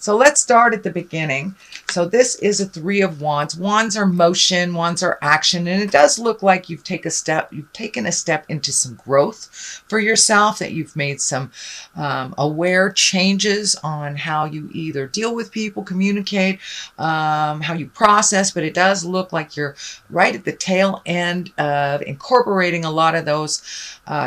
So let's start at the beginning. So this is a Three of Wands. Wands are motion, wands are action, and it does look like you've taken a step into some growth for yourself, that you've made some aware changes on how you either deal with people, communicate, how you process, but it does look like you're right at the tail end of incorporating a lot of those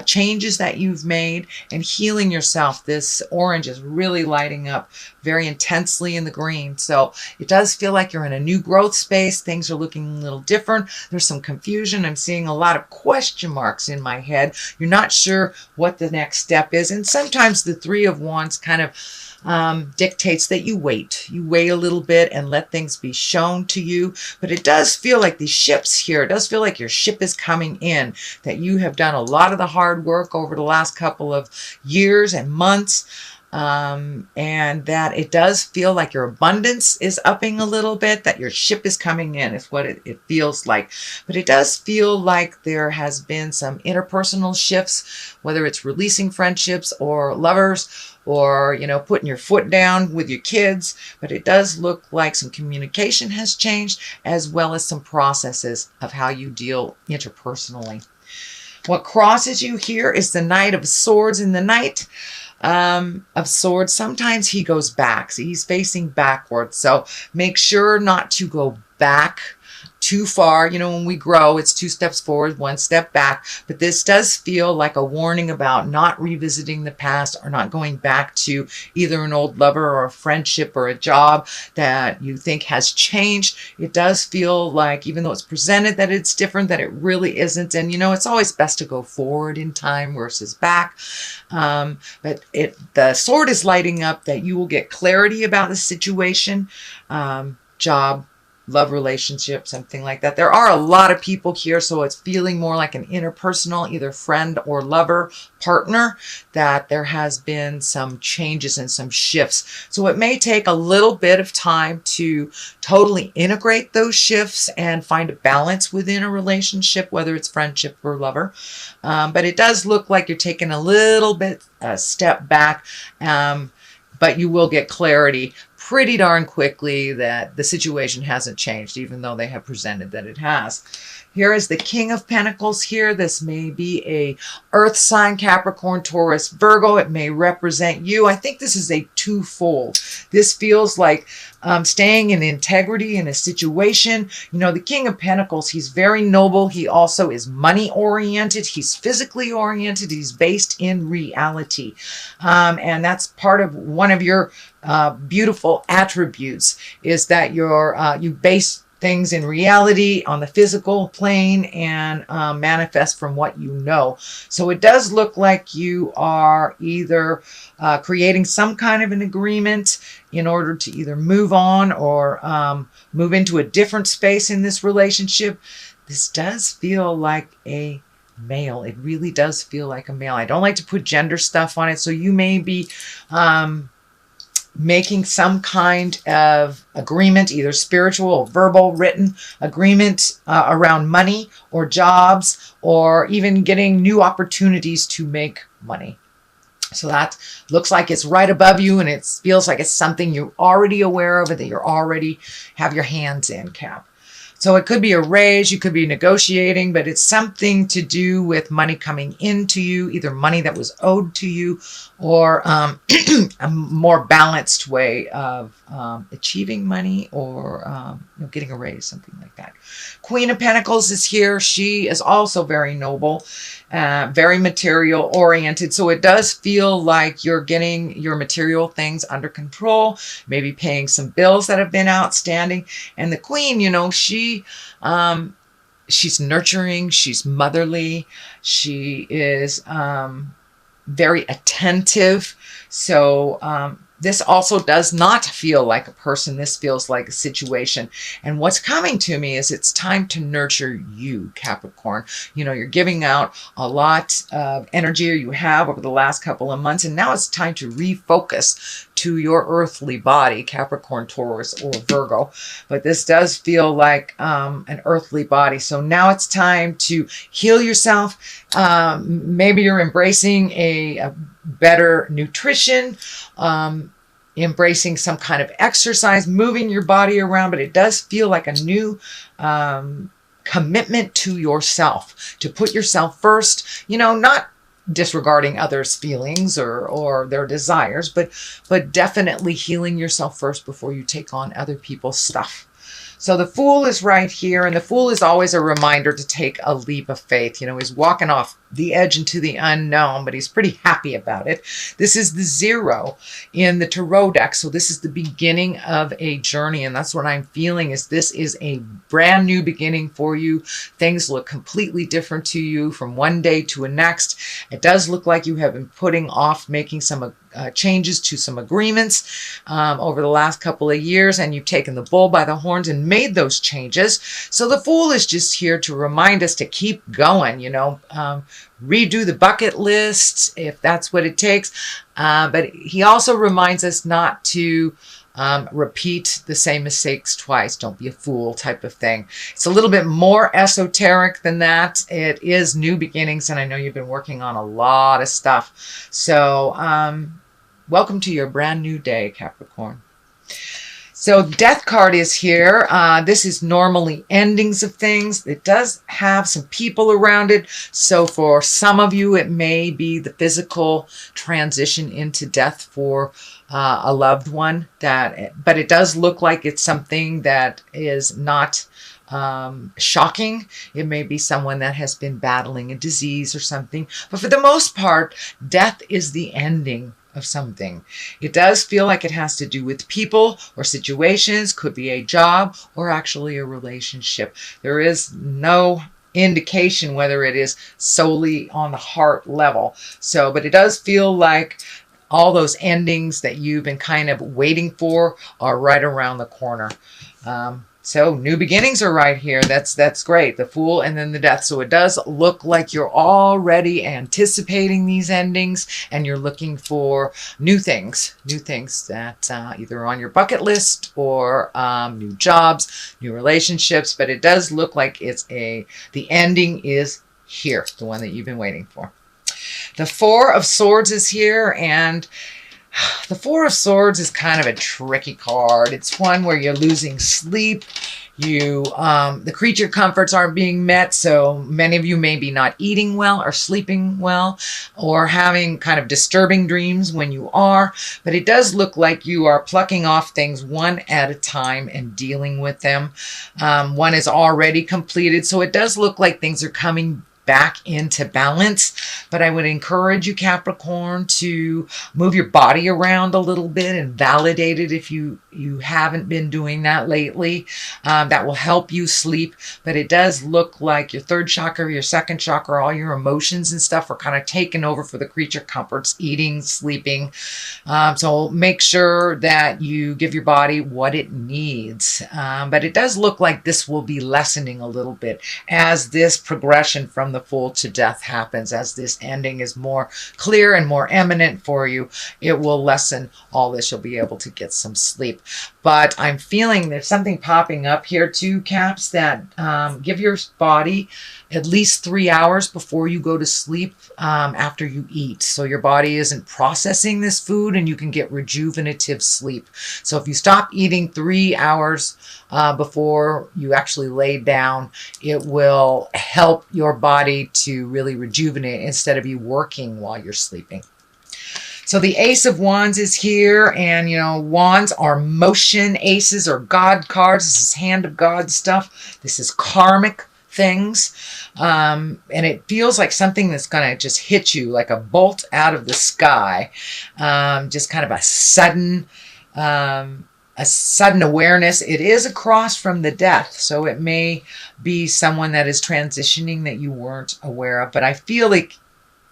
changes that you've made and healing yourself. This orange is really lighting up very intensely in the green. So it does feel like you're in a new growth space. Things are looking a little different. There's some confusion. I'm seeing a lot of question marks in my head. You're not sure what the next step is. And sometimes the Three of Wands kind of dictates that you wait. You wait a little bit and let things be shown to you. But it does feel like these ships here, it does feel like your ship is coming in, that you have done a lot of the hard work over the last couple of years and months. And that it does feel like your abundance is upping a little bit, that your ship is coming in is what it feels like. But it does feel like there has been some interpersonal shifts, whether it's releasing friendships or lovers, or, you know, putting your foot down with your kids. But it does look like some communication has changed, as well as some processes of how you deal interpersonally. What crosses you here is the Knight of Swords. In the Knight of Swords, sometimes he goes back. So he's facing backwards. So make sure not to go back too far. You know, when we grow, it's 2 steps forward, 1 step back. But this does feel like a warning about not revisiting the past, or not going back to either an old lover or a friendship or a job that you think has changed. It does feel like, even though it's presented that it's different, that it really isn't. And, you know, it's always best to go forward in time versus back. But the sword is lighting up that you will get clarity about the situation, job, love relationship, something like that. There are a lot of people here, so it's feeling more like an interpersonal, either friend or lover, partner, that there has been some changes and some shifts. So it may take a little bit of time to totally integrate those shifts and find a balance within a relationship, whether it's friendship or lover. But it does look like you're taking a little bit a step back, but you will get clarity pretty darn quickly that the situation hasn't changed, even though they have presented that it has. Here is the King of Pentacles here. This may be a earth sign, Capricorn, Taurus, Virgo. It may represent you. I think this is a twofold. This feels like staying in integrity in a situation. You know, the King of Pentacles, he's very noble. He also is money oriented. He's physically oriented. He's based in reality. And that's part of one of your beautiful attributes, is that you base things in reality on the physical plane and manifest from what you know. So it does look like you are either creating some kind of an agreement in order to either move on or move into a different space in this relationship. This does feel like a male. It really does feel like a male. I don't like to put gender stuff on it. So you may be making some kind of agreement, either spiritual or verbal, written agreement around money or jobs, or even getting new opportunities to make money. So that looks like it's right above you, and it feels like it's something you're already aware of and that you're already have your hands in, Cap. So it could be a raise, you could be negotiating, but it's something to do with money coming into you, either money that was owed to you, or a more balanced way of achieving money, or getting a raise, something like that. Queen of Pentacles is here. She is also very noble, very material oriented. So it does feel like you're getting your material things under control, maybe paying some bills that have been outstanding. And the Queen, you know, she's nurturing, she's motherly, she is very attentive. So this also does not feel like a person. This feels like a situation. And what's coming to me is it's time to nurture you, Capricorn. You know, you're giving out a lot of energy you have over the last couple of months, and now it's time to refocus to your earthly body, Capricorn, Taurus, or Virgo. But this does feel like an earthly body. So now it's time to heal yourself. Maybe you're embracing a better nutrition. embracing some kind of exercise, moving your body around, but it does feel like a new commitment to yourself, to put yourself first, you know, not disregarding others' feelings or their desires, but definitely healing yourself first before you take on other people's stuff. So the Fool is right here, and the Fool is always a reminder to take a leap of faith. You know, he's walking off the edge into the unknown, but he's pretty happy about it. This is the 0 in the tarot deck, so this is the beginning of a journey, and that's what I'm feeling is this is a brand new beginning for you. Things look completely different to you from one day to the next. It does look like you have been putting off making some changes to some agreements over the last couple of years, and you've taken the bull by the horns and made those changes. So the Fool is just here to remind us to keep going, you know, redo the bucket list if that's what it takes. But he also reminds us not to repeat the same mistakes twice. Don't be a fool type of thing. It's a little bit more esoteric than that. It is new beginnings, and I know you've been working on a lot of stuff. So welcome to your brand new day, Capricorn. So Death card is here. This is normally endings of things. It does have some people around it. So for some of you, it may be the physical transition into death for a loved one. But it does look like it's something that is not shocking. It may be someone that has been battling a disease or something. But for the most part, death is the ending of something. It does feel like it has to do with people or situations, could be a job or actually a relationship. There is no indication whether it is solely on the heart level. So, but it does feel like all those endings that you've been kind of waiting for are right around the corner. So new beginnings are right here. That's great. The Fool and then the Death. So it does look like you're already anticipating these endings and you're looking for new things that either on your bucket list or new jobs, new relationships. But it does look like the ending is here, the one that you've been waiting for. The Four of Swords is here, and the Four of Swords is kind of a tricky card. It's one where you're losing sleep. The creature comforts aren't being met, so many of you may be not eating well or sleeping well or having kind of disturbing dreams when you are. But it does look like you are plucking off things one at a time and dealing with them. One is already completed, so it does look like things are coming back into balance. But I would encourage you, Capricorn, to move your body around a little bit and validate it if you haven't been doing that lately. That will help you sleep. But it does look like your third chakra, your second chakra, all your emotions and stuff are kind of taken over for the creature comforts, eating, sleeping. So make sure that you give your body what it needs. But it does look like this will be lessening a little bit as this progression from the Fool to Death happens. As this ending is more clear and more eminent for you, it will lessen all this. You'll be able to get some sleep. But I'm feeling there's something popping up here too, Caps, that give your body at least 3 hours before you go to sleep after you eat. So your body isn't processing this food and you can get rejuvenative sleep. So if you stop eating 3 hours before you actually lay down, it will help your body to really rejuvenate instead of you working while you're sleeping. So the Ace of Wands is here, and you know, wands are motion. Aces are God cards. This is hand of God stuff. This is karmic things. And it feels like something that's going to just hit you like a bolt out of the sky. Just kind of a sudden awareness. It is across from the Death, so it may be someone that is transitioning that you weren't aware of, but I feel like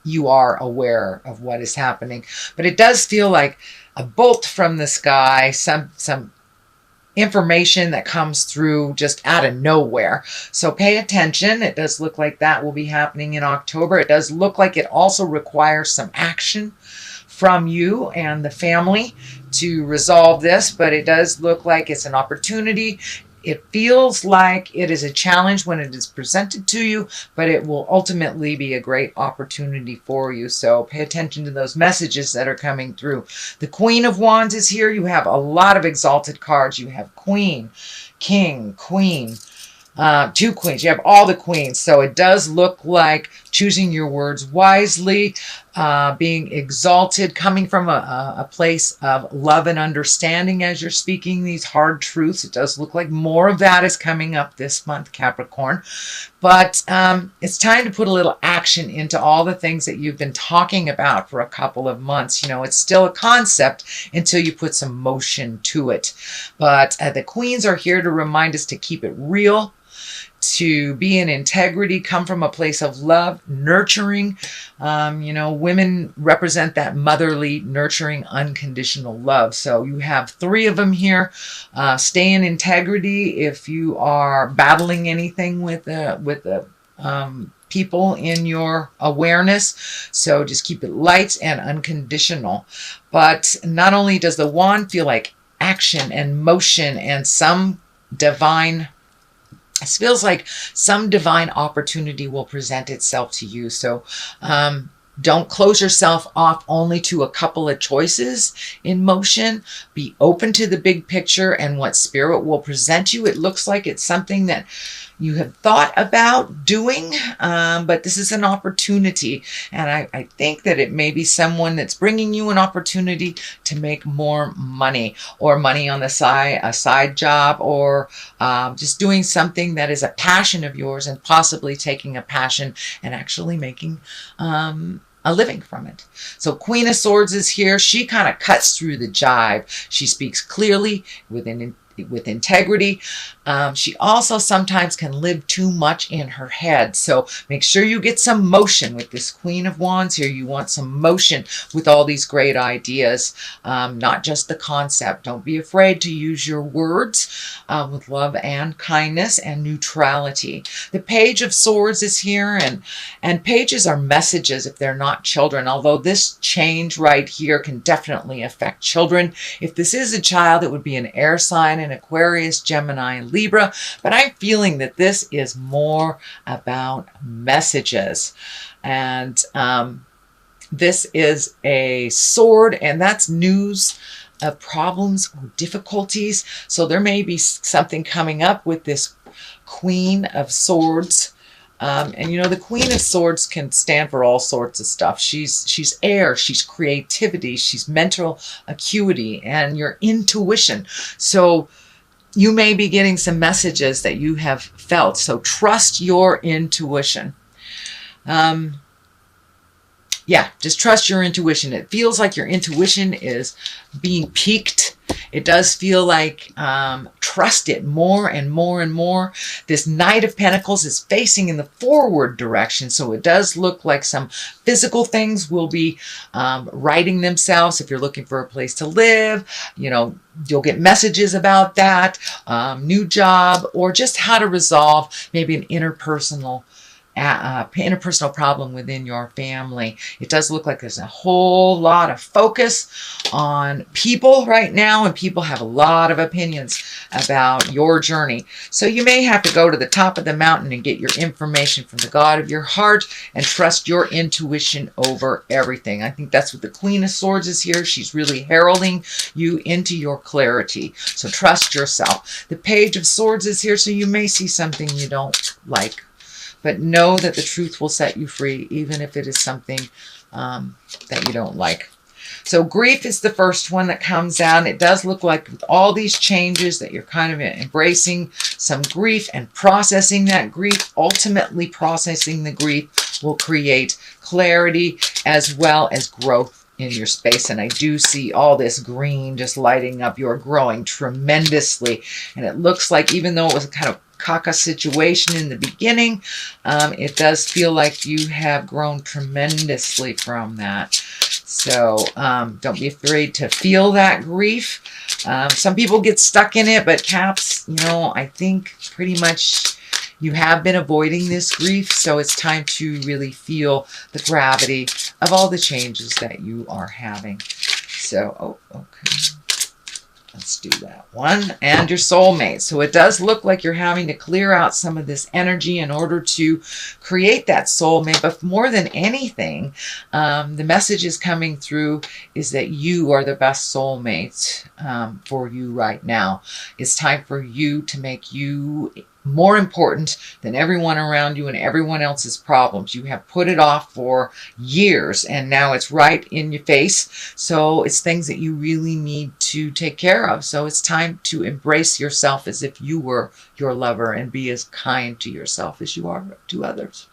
you are aware of what is happening. But it does feel like a bolt from the sky, some information that comes through just out of nowhere. So pay attention. It does look like that will be happening in October. It does look like it also requires some action from you and the family to resolve this, but it does look like it's an opportunity. It feels like it is a challenge when it is presented to you, but it will ultimately be a great opportunity for you. So pay attention to those messages that are coming through. The Queen of Wands is here. You have a lot of exalted cards. You have Queen, King, Queen, 2 queens. You have all the queens. So it does look like choosing your words wisely, being exalted, coming from a place of love and understanding as you're speaking these hard truths. It does look like more of that is coming up this month, Capricorn. But it's time to put a little action into all the things that you've been talking about for a couple of months. You know, it's still a concept until you put some motion to it. But the queens are here to remind us to keep it real, to be in integrity, come from a place of love, nurturing. You know, women represent that motherly, nurturing, unconditional love. So you have 3 of them here. Stay in integrity if you are battling anything with the people in your awareness. So just keep it light and unconditional. But not only does the wand feel like action and motion and some divine, it feels like some divine opportunity will present itself to you. So don't close yourself off only to a couple of choices in motion. Be open to the big picture and what spirit will present you. It looks like it's something that you have thought about doing, but this is an opportunity. And I think that it may be someone that's bringing you an opportunity to make more money, or money on the side, a side job, or just doing something that is a passion of yours, and possibly taking a passion and actually making a living from it. So Queen of Swords is here. She kind of cuts through the jive. She speaks clearly with integrity. She also sometimes can live too much in her head. So make sure you get some motion with this Queen of Wands here. You want some motion with all these great ideas, not just the concept. Don't be afraid to use your words with love and kindness and neutrality. The Page of Swords is here, and pages are messages if they're not children, although this change right here can definitely affect children. If this is a child, it would be an air sign, an Aquarius, Gemini, and Libra, but I'm feeling that this is more about messages. And this is a sword, and that's news of problems or difficulties. So there may be something coming up with this Queen of Swords. And you know, the Queen of Swords can stand for all sorts of stuff. She's air, she's creativity, she's mental acuity, and your intuition. So you may be getting some messages that you have felt. So trust your intuition. Yeah, just trust your intuition. It feels like your intuition is being piqued. It does feel like trust it more and more and more. This Knight of Pentacles is facing in the forward direction, so it does look like some physical things will be righting themselves. If you're looking for a place to live, you know, you'll get messages about that, new job, or just how to resolve maybe an interpersonal problem within your family. It does look like there's a whole lot of focus on people right now, and people have a lot of opinions about your journey. So you may have to go to the top of the mountain and get your information from the God of your heart and trust your intuition over everything. I think that's what the Queen of Swords is here. She's really heralding you into your clarity. So trust yourself. The Page of Swords is here, so you may see something you don't like, but know that the truth will set you free, even if it is something that you don't like. So grief is the first one that comes out. It does look like with all these changes that you're kind of embracing some grief and processing that grief. Ultimately, processing the grief will create clarity as well as growth in your space. And I do see all this green just lighting up. You're growing tremendously. And it looks like, even though it was kind of caca situation in the beginning, it does feel like you have grown tremendously from that. So don't be afraid to feel that grief. Some people get stuck in it, but Caps, you know, I think pretty much you have been avoiding this grief, so it's time to really feel the gravity of all the changes that you are having. So, oh, okay. Let's do that one. And your soulmate. So it does look like you're having to clear out some of this energy in order to create that soulmate. But more than anything, the message is coming through is that you are the best soulmate for you right now. It's time for you to make you more important than everyone around you and everyone else's problems. You have put it off for years and now it's right in your face. So it's things that you really need to take care of. So it's time to embrace yourself as if you were your lover and be as kind to yourself as you are to others.